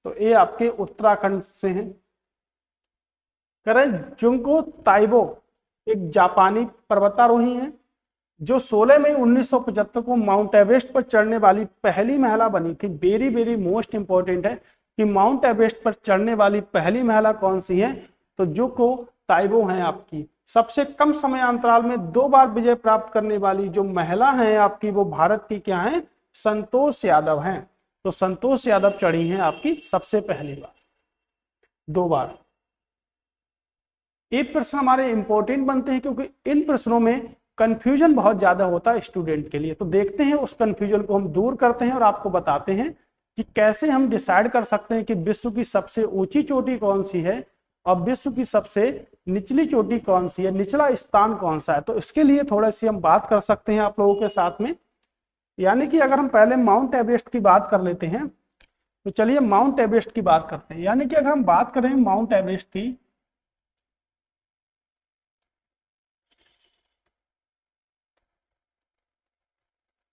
तो ये आपके उत्तराखंड से हैं। करें जुंको ताइबो एक जापानी पर्वतारोही हैं जो 16 मई 1975 को माउंट एवरेस्ट पर चढ़ने वाली पहली महिला बनी थी। वेरी वेरी मोस्ट इंपॉर्टेंट है कि माउंट एवरेस्ट पर चढ़ने वाली पहली महिला कौन सी है, तो जुंको ताइबो हैं आपकी। सबसे कम समय अंतराल में 2 बार विजय प्राप्त करने वाली जो महिला है आपकी, वो भारत की क्या है, संतोष यादव हैं। तो संतोष यादव चढ़ी हैं आपकी सबसे पहली बार, 2 बार। ये प्रश्न हमारे इंपॉर्टेंट बनते हैं क्योंकि इन प्रश्नों में कंफ्यूजन बहुत ज्यादा होता है स्टूडेंट के लिए। तो देखते हैं उस कंफ्यूजन को हम दूर करते हैं और आपको बताते हैं कि कैसे हम डिसाइड कर सकते हैं कि विश्व की सबसे ऊंची चोटी कौन सी है और विश्व की सबसे निचली चोटी कौन सी है, निचला स्थान कौन सा है। तो इसके लिए थोड़ी सी हम बात कर सकते हैं आप लोगों के साथ में। यानी कि अगर हम पहले माउंट एवरेस्ट की बात कर लेते हैं, तो चलिए माउंट एवरेस्ट की बात करते हैं। यानी कि अगर हम बात करें माउंट एवरेस्ट की,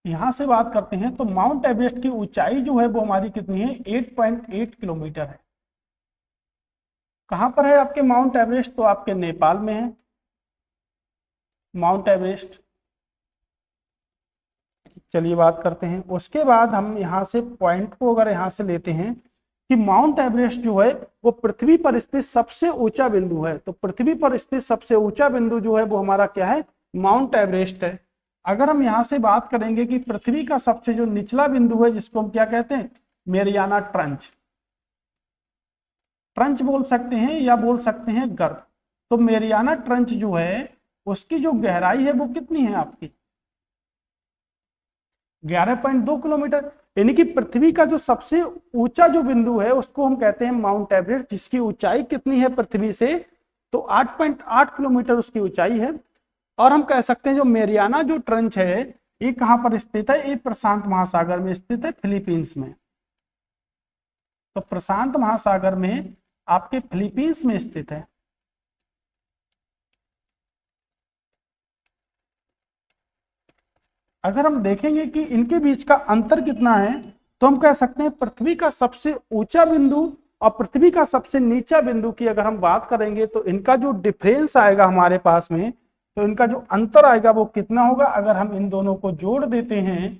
यहां से बात करते हैं, तो माउंट एवरेस्ट की ऊंचाई जो है वो हमारी कितनी है, 8.8 किलोमीटर है। कहां पर है आपके माउंट एवरेस्ट, तो आपके नेपाल में है माउंट एवरेस्ट। चलिए बात करते हैं। उसके बाद हम यहाँ से पॉइंट को अगर यहाँ से लेते हैं कि माउंट एवरेस्ट जो है वो पृथ्वी पर स्थित सबसे ऊंचा बिंदु है। तो पृथ्वी पर स्थित सबसे ऊंचा बिंदु जो है वो हमारा क्या है, माउंट एवरेस्ट है। अगर हम यहाँ से बात करेंगे कि पृथ्वी का सबसे जो निचला बिंदु है, जिसको हम क्या कहते हैं, मेरियाना ट्रंच, ट्रंच बोल सकते हैं या बोल सकते हैं गर्त। तो मेरियाना ट्रंच जो है उसकी जो गहराई है वो कितनी है आपकी, 11.2 किलोमीटर। यानी कि पृथ्वी का जो सबसे ऊंचा जो बिंदु है उसको हम कहते हैं माउंट एवरेस्ट, जिसकी ऊंचाई कितनी है पृथ्वी से, तो 8.8 किलोमीटर उसकी ऊंचाई है। और हम कह सकते हैं जो मेरियाना जो ट्रंच है ये कहां पर स्थित है, ये प्रशांत महासागर में स्थित है, फिलीपींस में। तो प्रशांत महासागर में आपके फिलीपींस में स्थित है। अगर हम देखेंगे कि इनके बीच का अंतर कितना है, तो हम कह सकते हैं पृथ्वी का सबसे ऊंचा बिंदु और पृथ्वी का सबसे नीचा बिंदु की अगर हम बात करेंगे, तो इनका जो डिफरेंस आएगा हमारे पास में, तो इनका जो अंतर आएगा वो कितना होगा। अगर हम इन दोनों को जोड़ देते हैं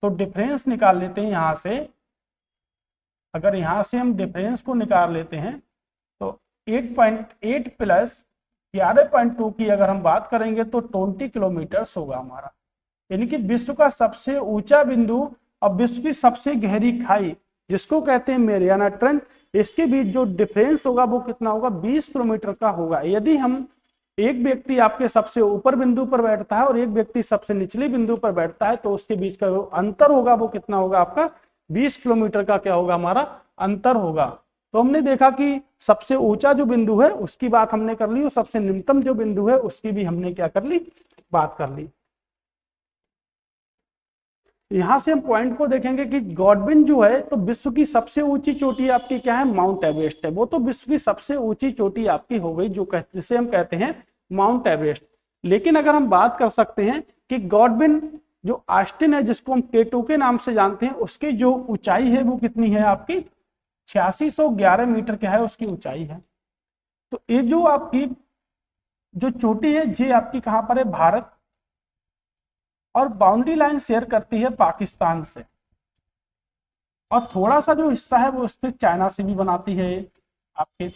तो डिफरेंस निकाल लेते हैं यहां से। अगर यहां से हम डिफरेंस को निकाल लेते हैं तो 8.8 प्लस 11.2 की अगर हम बात करेंगे तो 20 किलोमीटर होगा हमारा। यानी कि विश्व का सबसे ऊंचा बिंदु और विश्व की सबसे गहरी खाई, जिसको कहते हैं मेरियाना ट्रंच, इसके बीच जो डिफरेंस होगा वो कितना होगा, 20 किलोमीटर का होगा। यदि हम एक व्यक्ति आपके सबसे ऊपर बिंदु पर बैठता है और एक व्यक्ति सबसे निचले बिंदु पर बैठता है, तो उसके बीच का जो अंतर होगा वो कितना होगा आपका, 20 किलोमीटर का क्या होगा, हमारा अंतर होगा। तो हमने देखा कि सबसे ऊंचा जो बिंदु है उसकी बात हमने कर ली और सबसे निम्नतम जो बिंदु है उसकी भी हमने क्या कर ली, बात कर ली। यहां से हम पॉइंट को देखेंगे कि गॉडविन जो है, तो विश्व की सबसे ऊंची चोटी आपकी क्या है, माउंट एवरेस्ट है। वो तो विश्व की सबसे ऊंची चोटी आपकी हो गई, जो जिसे हम कहते हैं माउंट एवरेस्ट। लेकिन अगर हम बात कर सकते हैं कि गॉडविन जो ऑस्टिन है, जिसको हम K2 के नाम से जानते हैं, उसकी जो ऊंचाई है वो कितनी है आपकी, 8611 मीटर क्या है उसकी ऊंचाई है। तो ये जो आपकी जो चोटी है ये आपकी कहां पर है, भारत, और बाउंड्री लाइन शेयर करती है पाकिस्तान से, और थोड़ा सा जो हिस्सा है वो उससे चाइना से भी बनाती है आपके।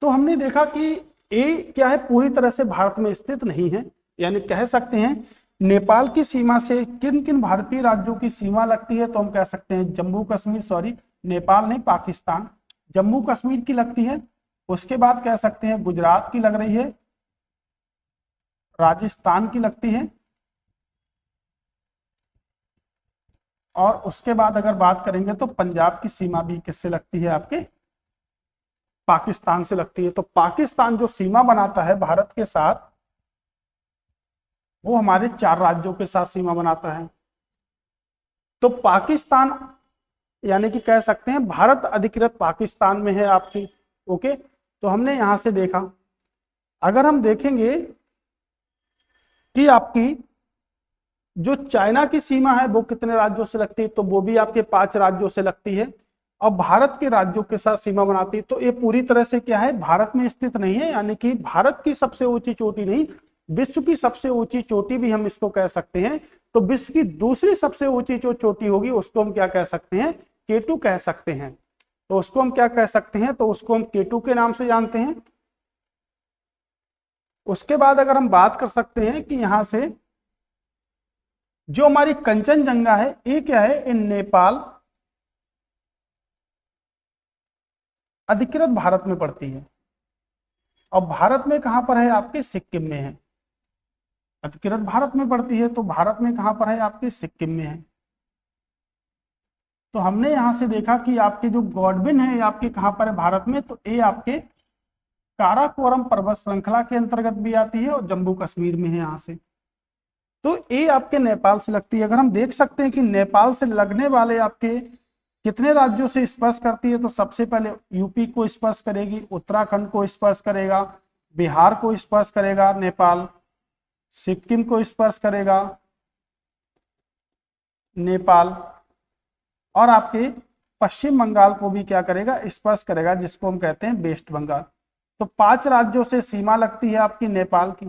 तो हमने देखा कि ये क्या है, पूरी तरह से भारत में स्थित नहीं है। यानी कह सकते हैं नेपाल की सीमा से किन किन भारतीय राज्यों की सीमा लगती है, तो हम कह सकते हैं जम्मू कश्मीर, सॉरी नेपाल नहीं पाकिस्तान, जम्मू कश्मीर की लगती है। उसके बाद कह सकते हैं गुजरात की लग रही है, राजस्थान की लगती है, और उसके बाद अगर बात करेंगे तो पंजाब की सीमा भी किससे लगती है, आपके पाकिस्तान से लगती है। तो पाकिस्तान जो सीमा बनाता है भारत के साथ, वो हमारे 4 राज्यों के साथ सीमा बनाता है। तो पाकिस्तान यानी कि कह सकते हैं भारत अधिकृत पाकिस्तान में है आपकी। ओके, तो हमने यहां से देखा। अगर हम देखेंगे कि आपकी जो चाइना की सीमा है वो कितने राज्यों से लगती है, तो वो भी आपके 5 राज्यों से लगती है, और भारत के राज्यों के साथ सीमा बनाती है। तो ये पूरी तरह से क्या है, भारत में स्थित नहीं है। यानी कि भारत की सबसे ऊंची चोटी नहीं, विश्व की सबसे ऊंची चोटी भी हम इसको कह सकते हैं। तो विश्व की दूसरी सबसे ऊंची जो चोटी होगी उसको हम क्या कह सकते हैं, K2 कह सकते हैं। तो उसको हम क्या कह सकते हैं, तो उसको हम K2 के नाम से जानते हैं। उसके बाद अगर हम बात कर सकते हैं कि यहां से जो हमारी कंचनजंगा है, ये क्या है, इन नेपाल अधिकृत भारत में पड़ती है, और भारत में कहां पर है, आपके सिक्किम में है। अधिकृत भारत में पड़ती है, तो भारत में कहां पर है, आपके सिक्किम में है। तो हमने यहाँ से देखा कि आपके जो गॉडविन है ये आपके कहाँ पर है, भारत में, तो ये आपके काराकोरम पर्वत श्रृंखला के अंतर्गत भी आती है और जम्मू कश्मीर में है यहाँ से। तो ये आपके नेपाल से लगती है। अगर हम देख सकते हैं कि नेपाल से लगने वाले आपके कितने राज्यों से स्पर्श करती है, तो सबसे पहले यूपी को स्पर्श करेगी, उत्तराखंड को स्पर्श करेगा, बिहार को स्पर्श करेगा नेपाल, सिक्किम को स्पर्श करेगा नेपाल, और आपके पश्चिम बंगाल को भी क्या करेगा, स्पर्श करेगा, जिसको हम कहते हैं वेस्ट बंगाल। तो 5 राज्यों से सीमा लगती है आपकी नेपाल की।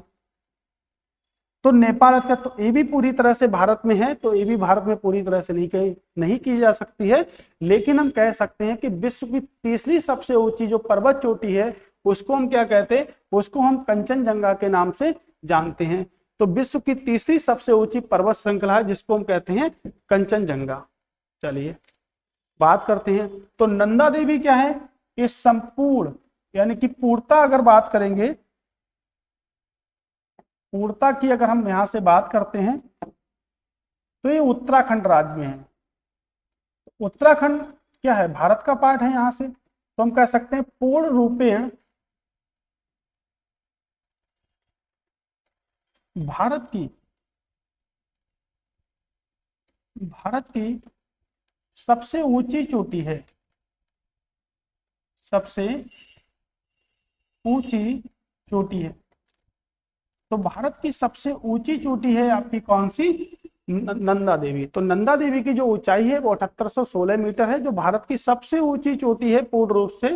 तो नेपाल का तो ये भी पूरी तरह से भारत में है, तो ये भी भारत में पूरी तरह से नहीं की जा सकती है, लेकिन हम कह सकते हैं कि विश्व की तीसरी सबसे ऊंची जो पर्वत चोटी है उसको हम क्या कहते हैं, उसको हम कंचनजंगा के नाम से जानते हैं। तो विश्व की तीसरी सबसे ऊंची पर्वत श्रृंखला है जिसको हम कहते हैं कंचनजंगा। चलिए बात करते हैं। तो नंदा देवी क्या है, ये संपूर्ण यानी कि पूर्णता अगर बात करेंगे, पूर्णता की अगर हम यहां से बात करते हैं तो ये उत्तराखंड राज्य में है। उत्तराखंड क्या है, भारत का पार्ट है यहां से, तो हम कह सकते हैं पूर्ण रूपेण भारत की सबसे ऊंची चोटी है, सबसे ऊंची चोटी है। तो भारत की सबसे ऊंची चोटी है आपकी कौन सी, नंदा देवी। तो नंदा देवी की जो ऊंचाई है वो 7816 मीटर है, जो भारत की सबसे ऊंची चोटी है पूर्ण रूप से,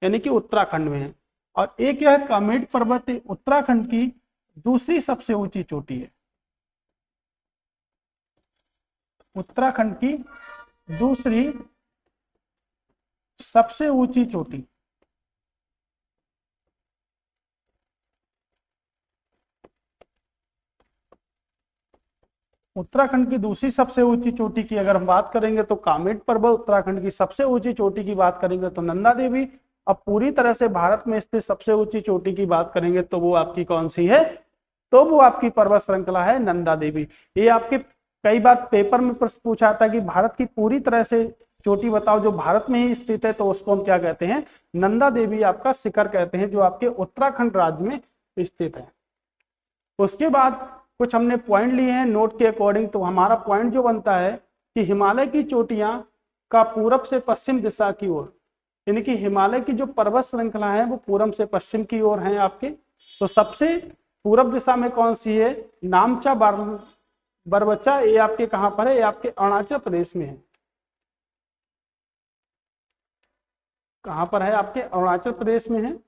यानी कि उत्तराखंड में है। और एक यह कामेट पर्वत उत्तराखंड की दूसरी सबसे ऊंची चोटी है, उत्तराखंड की दूसरी सबसे ऊंची चोटी। उत्तराखंड की दूसरी सबसे ऊंची चोटी की अगर हम बात करेंगे तो कामेट पर्वत उत्तराखंड की सबसे ऊंची चोटी की बात करेंगे तो नंदा देवी। अब पूरी तरह से भारत में स्थित सबसे ऊंची चोटी की बात करेंगे तो वो आपकी कौन सी है, तो वो आपकी पर्वत श्रृंखला है नंदा देवी। ये आपके कई बार पेपर में प्रश्न पूछा था कि भारत की पूरी तरह से चोटी बताओ जो भारत में ही स्थित है, तो उसको हम क्या कहते हैं, नंदा देवी आपका शिखर कहते हैं, जो आपके उत्तराखंड राज्य में स्थित है। उसके बाद कुछ हमने पॉइंट लिए हैं नोट के अकॉर्डिंग। तो हमारा पॉइंट जो बनता है कि हिमालय की चोटियां का पूरब से पश्चिम दिशा की ओर, यानी कि हिमालय की जो पर्वत श्रृंखला है वो पूरब से पश्चिम की ओर है आपके। तो सबसे पूरब दिशा में कौन सी है, नामचा बरबचा, ये आपके कहां पर है, ये आपके अरुणाचल प्रदेश में है। कहां पर है, आपके अरुणाचल प्रदेश में है।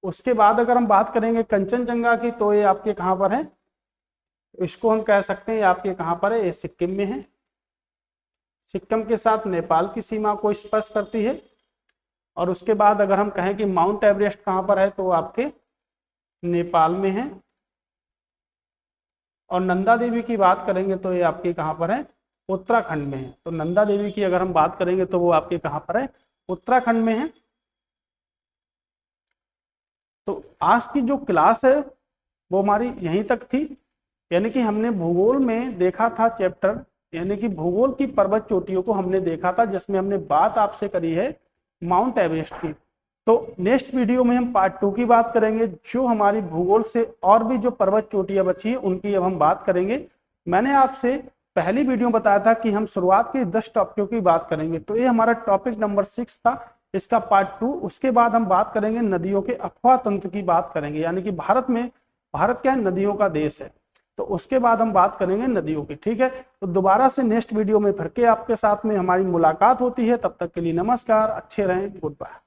उसके बाद अगर हम बात करेंगे कंचनजंगा की, तो ये आपके कहां पर है, इसको हम कह सकते हैं आपके कहां पर है, ये सिक्किम में है। सिक्किम के साथ नेपाल की सीमा को स्पर्श करती है। और उसके बाद अगर हम कहें कि माउंट एवरेस्ट कहां पर है, तो आपके नेपाल में है। और नंदा देवी की बात करेंगे तो ये आपके कहां पर है, उत्तराखंड में है। तो नंदा देवी की अगर हम बात करेंगे तो वो आपके कहां पर है, उत्तराखंड में है। तो आज की जो क्लास है वो हमारी यहीं तक थी, यानी कि हमने भूगोल में देखा था चैप्टर, यानी कि भूगोल की पर्वत चोटियों को हमने देखा था, जिसमें हमने बात आपसे करी है माउंट एवरेस्ट की। तो नेक्स्ट वीडियो में हम पार्ट 2 की बात करेंगे, जो हमारी भूगोल से और भी जो पर्वत चोटियां बची है उनकी अब हम बात करेंगे। मैंने आपसे पहली वीडियो में बताया था कि हम शुरुआत के 10 टॉपिकों की बात करेंगे, तो ये हमारा टॉपिक नंबर 6 था, इसका पार्ट 2। उसके बाद हम बात करेंगे नदियों के अफवाह तंत्र की बात करेंगे, यानी कि भारत क्या है, नदियों का देश है। तो उसके बाद हम बात करेंगे नदियों की, ठीक है। तो दोबारा से नेक्स्ट वीडियो में फिर के आपके साथ में हमारी मुलाकात होती है। तब तक के लिए नमस्कार, अच्छे रहें, गुड बाय।